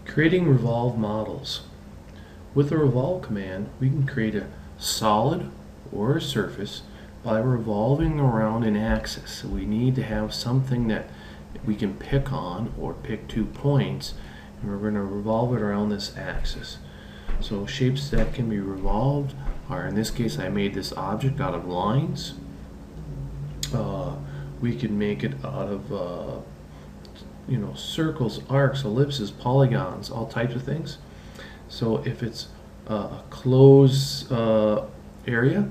Creating revolve models. With the revolve command, we can create a solid or a surface by revolving around an axis. So we need to have something that we can pick on or pick 2 points, and we're going to revolve it around this axis. So shapes that can be revolved are, in this case, I made this object out of lines. We can make it out of circles, arcs, ellipses, polygons, all types of things. So if it's a closed area,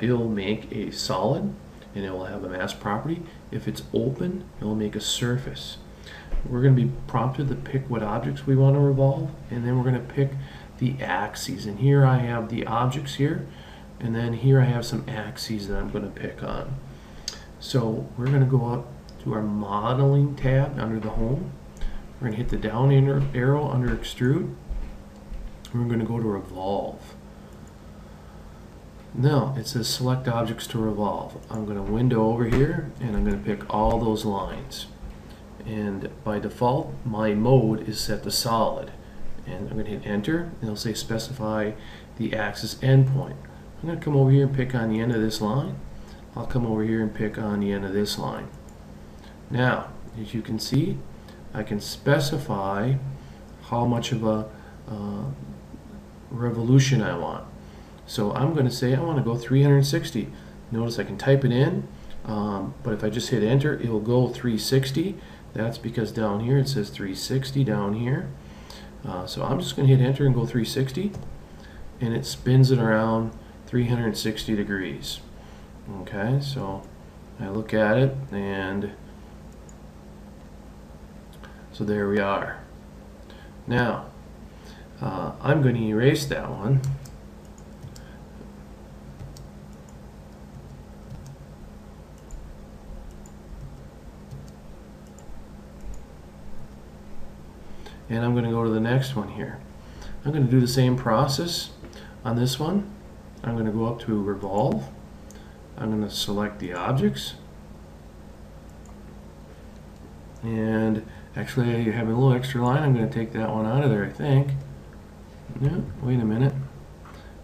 it'll make a solid and it will have a mass property. If it's open, it will make a surface. We're going to be prompted to pick what objects we want to revolve, and then we're going to pick the axes. And here I have the objects here, and then here I have some axes that I'm going to pick on. So we're going to go up to our modeling tab under the home. We're going to hit the down arrow under extrude. We're going to go to revolve. Now it says select objects to revolve. I'm going to window over here and I'm going to pick all those lines. And by default my mode is set to solid. And I'm going to hit enter and it'll say specify the axis endpoint. I'm going to come over here and pick on the end of this line. I'll come over here and pick on the end of this line. Now, as you can see, I can specify how much of a revolution I want. So I'm going to say I want to go 360. Notice I can type it in, but if I just hit enter, it will go 360. That's because down here it says 360 down here. So I'm just going to hit enter and go 360, and it spins it around 360 degrees. Okay, so I look at it, and so there we are. Now, I'm going to erase that one. And I'm going to go to the next one here. I'm going to do the same process on this one. I'm going to go up to revolve. I'm going to select the objects. And actually, I have a little extra line. I'm going to take that one out of there, I think. No, wait a minute.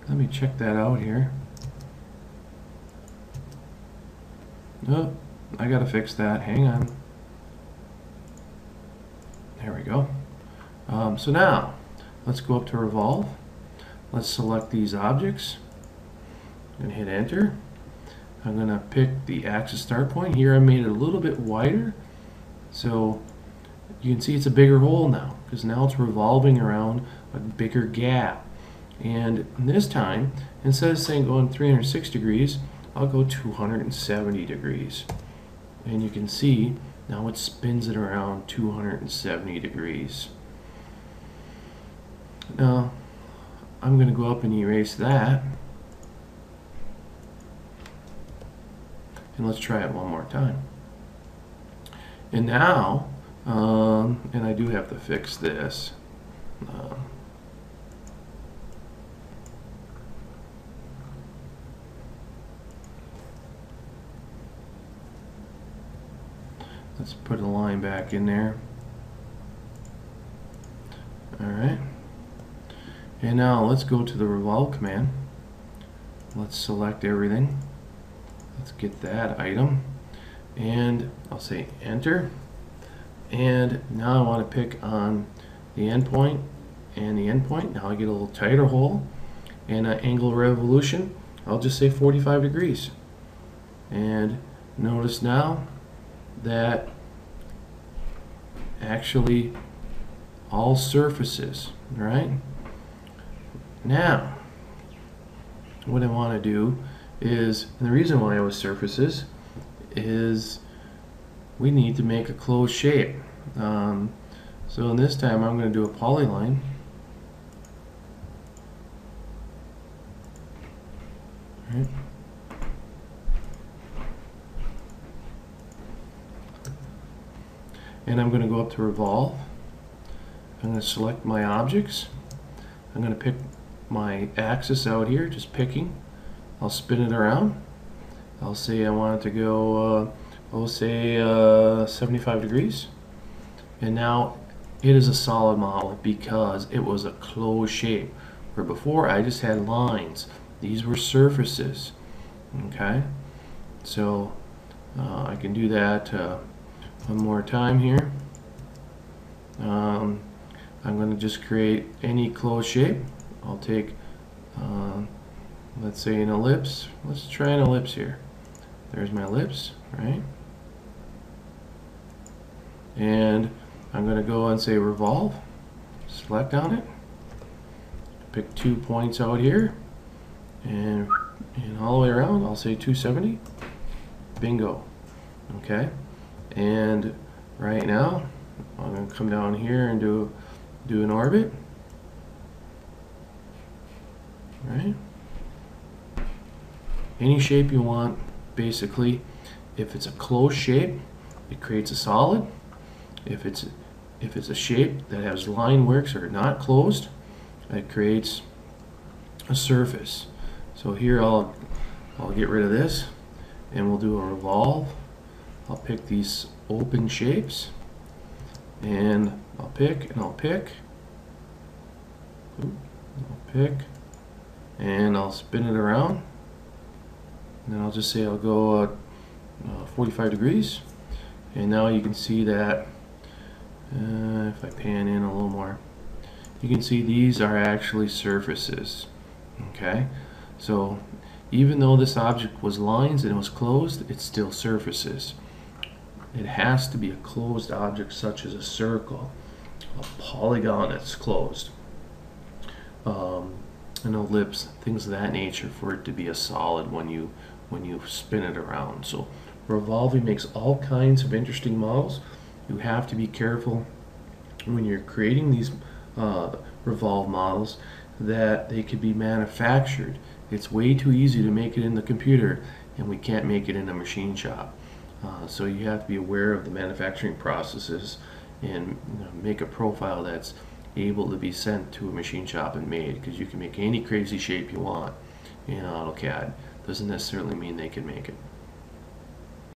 Let me check that out here. Oh, I got to fix that. Hang on. There we go. So now, let's go up to revolve. Let's select these objects. I'm going to hit enter. I'm going to pick the axis start point. Here I made it a little bit wider. So you can see it's a bigger hole now, because now it's revolving around a bigger gap. And this time, instead of saying going 306 degrees, I'll go 270 degrees. And you can see now it spins it around 270 degrees. Now I'm going to go up and erase that. And let's try it one more time. And now, and I do have to fix this. Let's put a line back in there. Alright. And now let's go to the revolve command. Let's select everything. Let's get that item. And I'll say enter. And now I want to pick on the endpoint and the endpoint. Now I get a little tighter hole. And angle revolution, I'll just say 45 degrees. And notice now that actually all surfaces, right? Now, what I want to do is, and the reason why I was surfaces is we need to make a closed shape. So in this time I'm going to do a polyline. Right. And I'm going to go up to revolve. I'm going to select my objects. I'm going to pick my axis out here, just picking. I'll spin it around. I'll say I want it to go, I'll say 75 degrees. And now it is a solid model because it was a closed shape. Where before I just had lines. These were surfaces. Okay, so I can do that one more time here. I'm going to just create any closed shape. I'll take, let's say, an ellipse. Let's try an ellipse here. There's my ellipse, right? And I'm going to go and say revolve, select on it, pick 2 points out here, and all the way around I'll say 270, bingo. Okay, and right now I'm going to come down here and do an orbit, right? Any shape you want, basically. If it's a closed shape, it creates a solid. If it's a shape that has line works or not closed, it creates a surface. So here I'll get rid of this and we'll do a revolve. I'll pick these open shapes and I'll pick and I'll pick. I'll pick and I'll spin it around. And then I'll just say I'll go 45 degrees. And now you can see that if I pan in a little more, you can see these are actually surfaces. Okay, so even though this object was lines and it was closed, it's still surfaces. It has to be a closed object such as a circle, a polygon that's closed, an ellipse, things of that nature, for it to be a solid when you spin it around. So revolving makes all kinds of interesting models. You have to be careful when you're creating these revolve models that they could be manufactured. It's way too easy to make it in the computer, and we can't make it in a machine shop. So you have to be aware of the manufacturing processes and make a profile that's able to be sent to a machine shop and made, because you can make any crazy shape you want in AutoCAD. Doesn't necessarily mean they can make it.